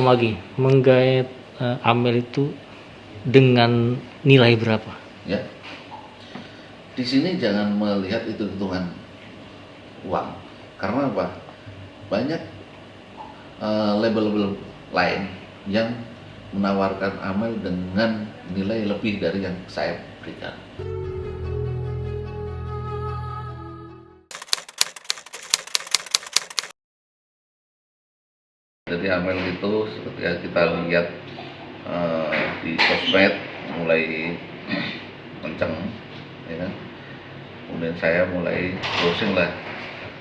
Lagi menggait Amel itu dengan nilai berapa? Ya, di sini jangan melihat itu hitungan uang, karena apa? Banyak label-label lain yang menawarkan Amel dengan nilai lebih dari yang saya berikan. Jadi Amel itu ketika kita lihat di sosmed mulai kenceng, ya kan? Kemudian saya mulai browsing lah,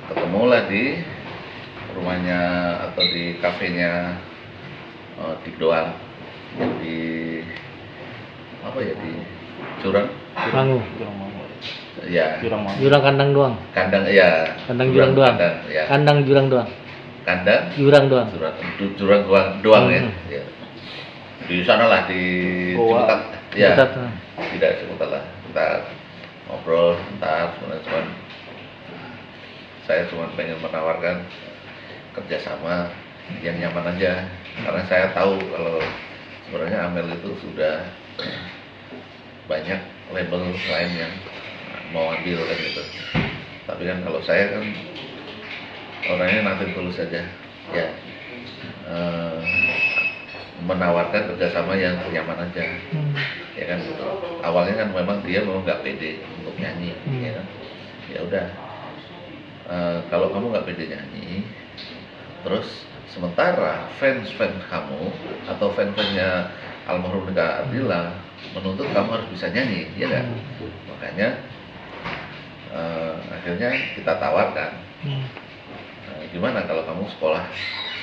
ketemulah di rumahnya atau di kafenya Dik Doan yang di apa ya, di Jurang Mangu. ya, Jurang kandang doang. kandang ya, Kandang jurang doang. kandang ya, Kandang jurang doang. kandang Jurang doang. jurang doang ya. Hmm. Ya. Di sana lah di Ciputat ya, Ciputat. tidak Ciputat lah, kita ngobrol bentar. Cuman saya cuma pengen menawarkan kerjasama yang nyaman aja, karena saya tahu kalau sebenarnya Amel itu sudah banyak label lain yang mau ambil kan gitu. Tapi kan kalau saya kan orangnya nanti tulus saja ya, menawarkan kerjasama yang nyaman aja, ya kan gitu. Awalnya kan memang dia nggak pede untuk nyanyi, ya kan. Ya udah, kalau kamu nggak pede nyanyi, terus sementara fans kamu atau fans-fansnya almarhum Nika Ardila menuntut kamu harus bisa nyanyi, ya kan. Makanya akhirnya kita tawarkan, gimana kalau kamu sekolah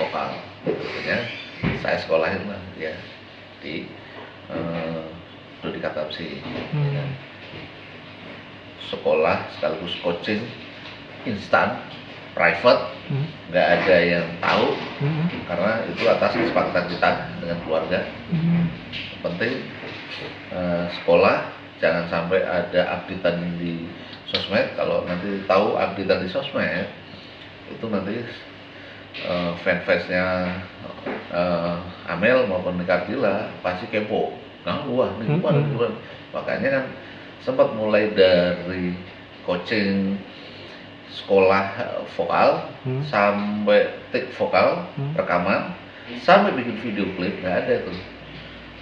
vokal? Akhirnya saya sekolahin lah ya di Dodi Katamsi, ya kan. Sekolah sekaligus coaching instan, private, nggak ada yang tahu, karena itu atas kesepakatan kita dengan keluarga. Penting sekolah, jangan sampai ada updatean di sosmed. Kalau nanti tahu updatean di sosmed, itu nanti fans-fansnya Amel maupun Nika Ardila pasti kepo. Nah, wah, ini gimana? Makanya kan sempat mulai dari coaching sekolah vokal, sampai take vokal, rekaman, sampai bikin video klip, nggak ada tuh.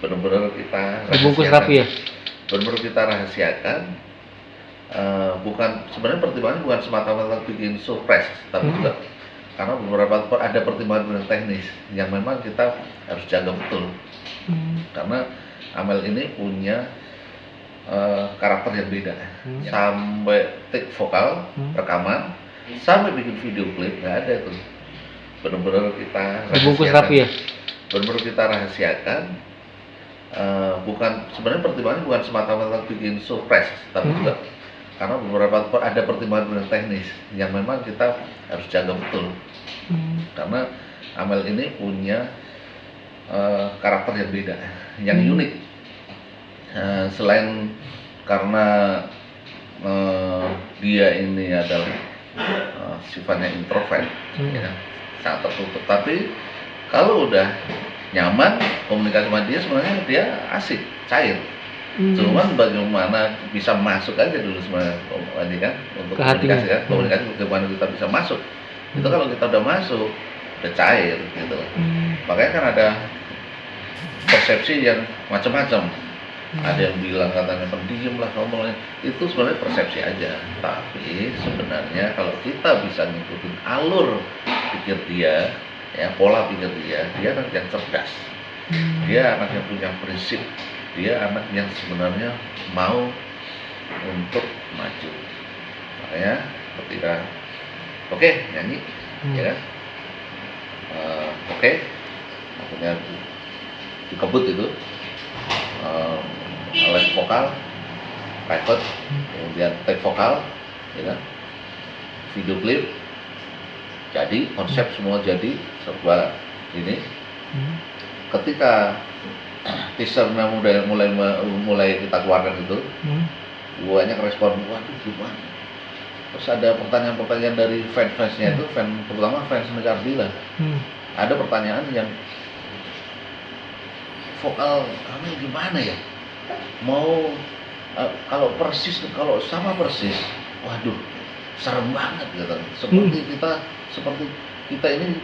Benar-benar kita Dibungkus rapi ya? Benar-benar kita rahasiakan. Bukan, sebenarnya pertimbangan bukan semata-mata bikin surprise, tapi juga karena beberapa ada pertimbangan teknis yang memang kita harus jaga betul. Karena Amel ini punya karakter yang beda, sampai take vokal, rekaman, sampai bikin video klip, nggak ada tuh. Benar-benar kita Dibungkus rapi ya? Benar-benar kita rahasiakan. Bukan, sebenarnya pertimbangan bukan semata-mata bikin surprise, tapi juga karena beberapa ada pertimbangan teknis yang memang kita harus jaga betul. Karena Amel ini punya karakter yang beda, yang unik. Selain karena dia ini adalah sifatnya introvert, ya, sangat tertutup. Tapi kalau udah nyaman komunikasi sama dia, sebenarnya dia asik, cair. Cuman bagaimana bisa masuk aja dulu sebenarnya kan, untuk komunikasi kan, komunikasi bagaimana kita bisa masuk. Itu kalau kita udah masuk, udah cair gitu. Makanya kan ada persepsi yang macam-macam. Ada yang bilang katanya pendiam lah, ngomongnya. Itu sebenarnya persepsi aja. Tapi sebenarnya kalau kita bisa ngikutin alur pikir dia, ya, pola pikir dia anak yang cerdas. Dia anak yang punya prinsip. Dia anak yang sebenarnya mau untuk maju. Makanya ketika oke, nyanyi, ya kan? Oke, akhirnya dikebut itu alat vokal, private, kemudian take vokal, ya kan? Video klip, jadi konsep semua jadi serba ini. Ketika teasernya mulai kita keluarkan itu, banyak respon, waduh gimana? Terus ada pertanyaan-pertanyaan dari fans-fansnya itu, terutama fans Nika Ardila. Ada pertanyaan yang vokal Amel gimana ya, mau kalau persis, kalau sama persis, waduh serem banget gitu. Seperti kita ini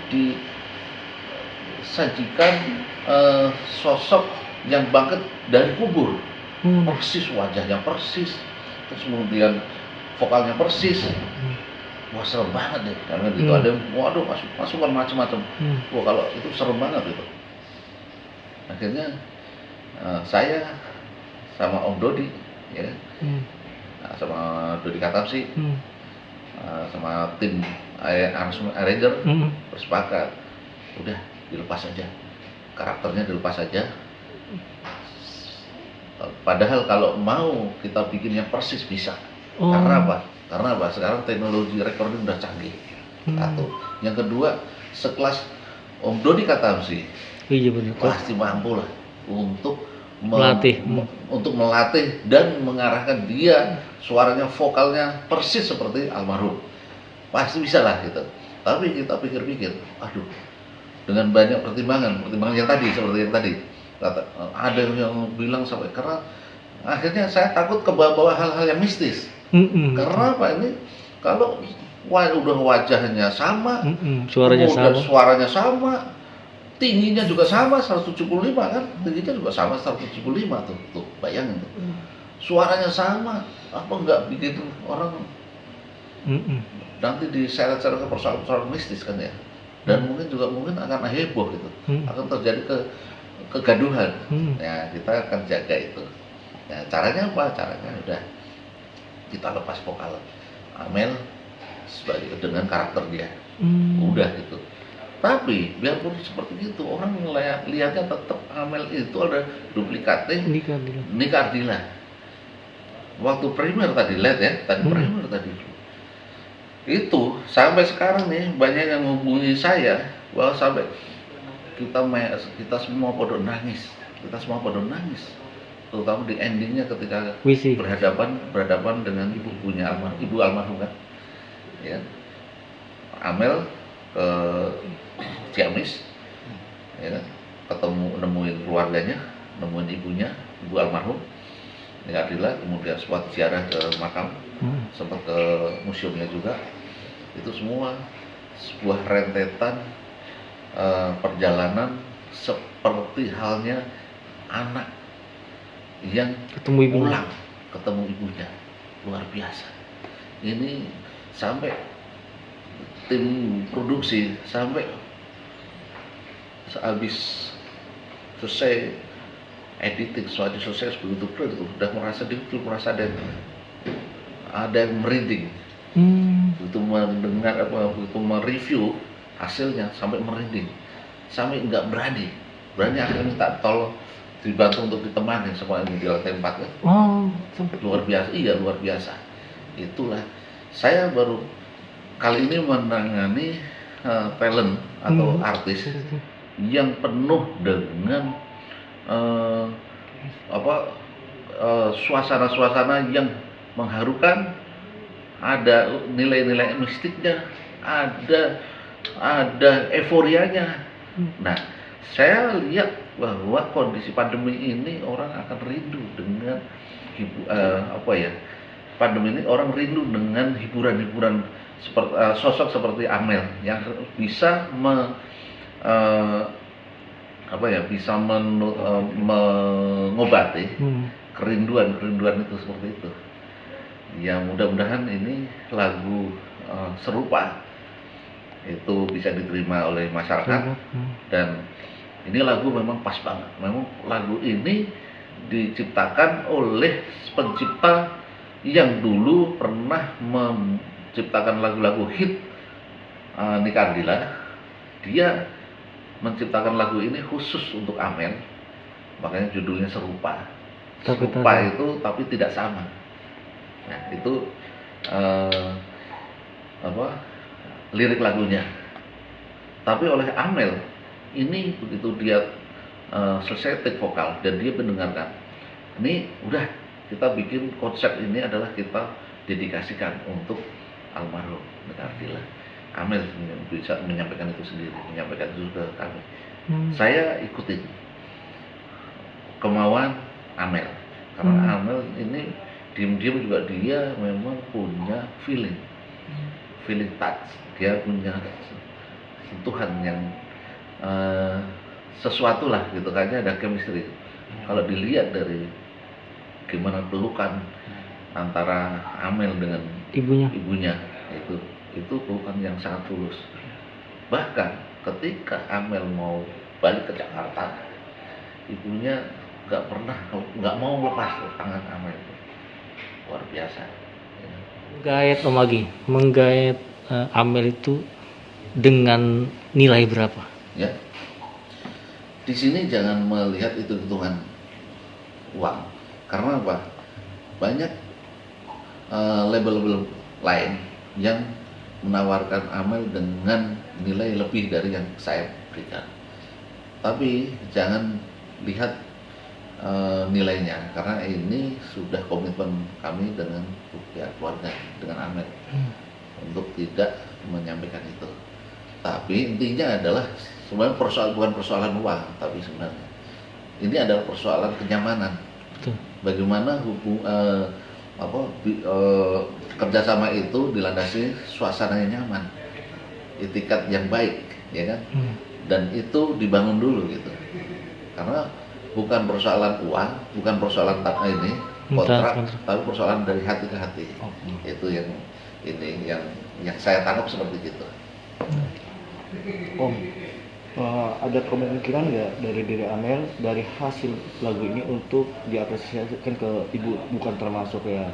disajikan sosok yang bangkit dari kubur, persis wajahnya persis, terus kemudian vokalnya persis. Wah serem banget deh, karena gitu ada waduh masukan macam-macam. Wah kalau itu serem banget gitu. Akhirnya saya sama Om Dodi ya, sama Dodi Katamsi, sama tim arranger bersepakat, udah dilepas aja, karakternya dilepas aja. Padahal kalau mau kita bikinnya persis bisa. Karena apa? Sekarang teknologi recording udah canggih. Satu. Yang kedua, sekelas Om Dodi Katamsi, iya benar, pasti mampu lah untuk melatih dan mengarahkan dia suaranya, vokalnya persis seperti almarhum. Pasti bisa lah gitu. Tapi kita pikir-pikir, aduh, dengan banyak pertimbangan yang tadi, seperti yang tadi, ada yang bilang sampai, karena akhirnya saya takut kebawa hal-hal yang mistis. Karena apa, ini kalau udah wajahnya sama, suaranya sama, tingginya juga sama 175 kan, tingginya juga sama 175 tuh bayangin tuh. Suaranya sama, apa enggak bikin orang nanti diseret-seret ke persoalan mistis kan ya. Dan mungkin akan heboh gitu, akan terjadi kegaduhan. Ya kita akan jaga itu. Ya caranya apa? Caranya udah kita lepas vokal Amel dengan karakter dia, udah gitu. Tapi biarpun seperti itu, orang lihatnya tetap Amel itu ada duplikatnya Nika Ardila. Waktu premier tadi lihat ya, premier tadi itu sampai sekarang nih banyak yang menghubungi saya bahwa sampai kita semua pada nangis, terutama di endingnya ketika berhadapan dengan ibu almarhum kan, ya. Amel ke Ciamis, ya, nemuin keluarganya, nemuin ibu almarhum Nika Ardila, kemudian sempat ziarah ke makam, sempat ke museumnya juga. Itu semua sebuah rentetan perjalanan seperti halnya anak yang pulang ketemu ibunya, luar biasa. Ini sampai tim produksi sampai habis selesai editing, selesai begitu udah merasa ada yang merinding. Begitu mendengar begitu mereview hasilnya sampai merinding, sampai nggak berani akhirnya minta tolong dibantu untuk ditemani semua ini di lantai 4 kan. Luar biasa, iya luar biasa. Itulah saya baru kali ini menangani talent atau artis yang penuh dengan suasana-suasana yang mengharukan, ada nilai-nilai mistiknya, ada euforianya. Nah, saya lihat bahwa kondisi pandemi ini orang akan rindu dengan pandemi ini orang rindu dengan hiburan-hiburan seperti sosok seperti Amel yang bisa mengobati kerinduan itu seperti itu. Ya mudah-mudahan ini lagu serupa itu bisa diterima oleh masyarakat, dan ini lagu memang pas banget. Memang lagu ini diciptakan oleh pencipta yang dulu pernah menciptakan lagu-lagu hit Nika Ardila. Dia menciptakan lagu ini khusus untuk Amel, makanya judulnya serupa. Serupa itu tapi tidak sama. Nah itu lirik lagunya. Tapi oleh Amel ini begitu dia selesai take vokal dan dia mendengarkan, ini udah kita bikin konsep ini adalah kita dedikasikan untuk almarhum Nika Ardila. Amel bisa menyampaikan itu sendiri, menyampaikan itu ke kami. Saya ikutin kemauan Amel. Karena Amel ini diam-diam juga dia memang punya feeling touch. Dia punya sentuhan yang sesuatu lah gitu, kayaknya ada chemistry. Kalau dilihat dari gimana pelukan antara Amel dengan ibunya itu pelukan yang sangat tulus. Bahkan ketika Amel mau balik ke Jakarta, ibunya nggak mau lepas tangan Amel. Luar biasa. Menggait Om Agi, menggait Amel itu dengan nilai berapa? Ya, di sini jangan melihat itu hitungan uang, karena apa? Banyak label-label lain yang menawarkan Amel dengan nilai lebih dari yang saya berikan. Tapi jangan lihat nilainya, karena ini sudah komitmen kami dengan pihak keluarga, dengan Amel untuk tidak menyampaikan itu. Tapi intinya adalah sebenarnya bukan persoalan uang, tapi sebenarnya ini adalah persoalan kenyamanan. Betul. Bagaimana kerjasama itu dilandasi suasana yang nyaman, etikat yang baik, ya kan? Dan itu dibangun dulu gitu. Karena bukan persoalan uang, bukan persoalan kontrak, tapi persoalan dari hati ke hati. Itu yang saya tangkap seperti itu. Om, ada kemungkinan nggak dari diri Amel dari hasil lagu ini untuk diapresiasikan ke ibu, bukan termasuk kayak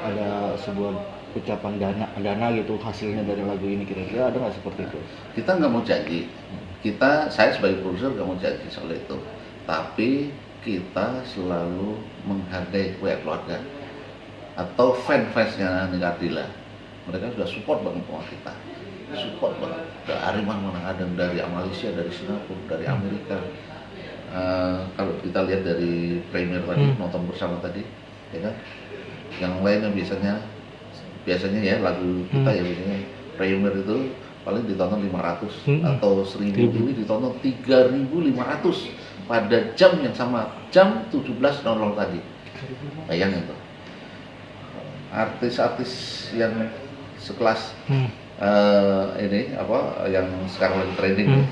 ada sebuah ucapan dana gitu hasilnya dari lagu ini, kira-kira ada nggak seperti itu? Kita nggak mau janji, saya sebagai produser nggak mau janji soal itu, tapi kita selalu menghargai keluarga atau fansnya Nini Ardilla. Mereka sudah support banget sama kita, support banget dari mana ada, dari Malaysia, dari Singapura, dari Amerika. Kalau kita lihat dari premier tadi, nonton bersama tadi, ya kan? Yang lainnya biasanya ya lagu kita ya biasanya premier itu paling ditonton 500 atau 1000. Ini ditonton 3500 pada jam yang sama, jam 17.00 tadi. Bayangin tuh, artis-artis yang sekelas yang sekarang lagi trending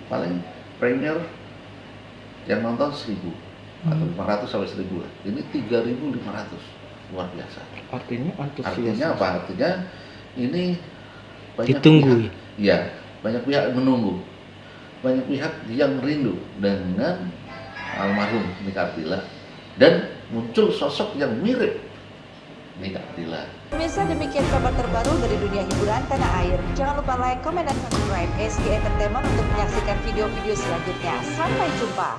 paling premier yang nonton 1000 atau 500 sampai 1000 lah. Ini 3500, luar biasa. Artinya antusias. Artinya apa? Artinya ini banyak ditunggu pihak, ya, banyak pihak menunggu, banyak pihak yang rindu dengan almarhum Nini Ardilla, dan muncul sosok yang mirip Nini Ardilla. Pemirsa, demikian kabar terbaru dari dunia hiburan tanah air. Jangan lupa like, comment, dan subscribe SG Entertainment untuk menyaksikan video-video selanjutnya. Sampai jumpa.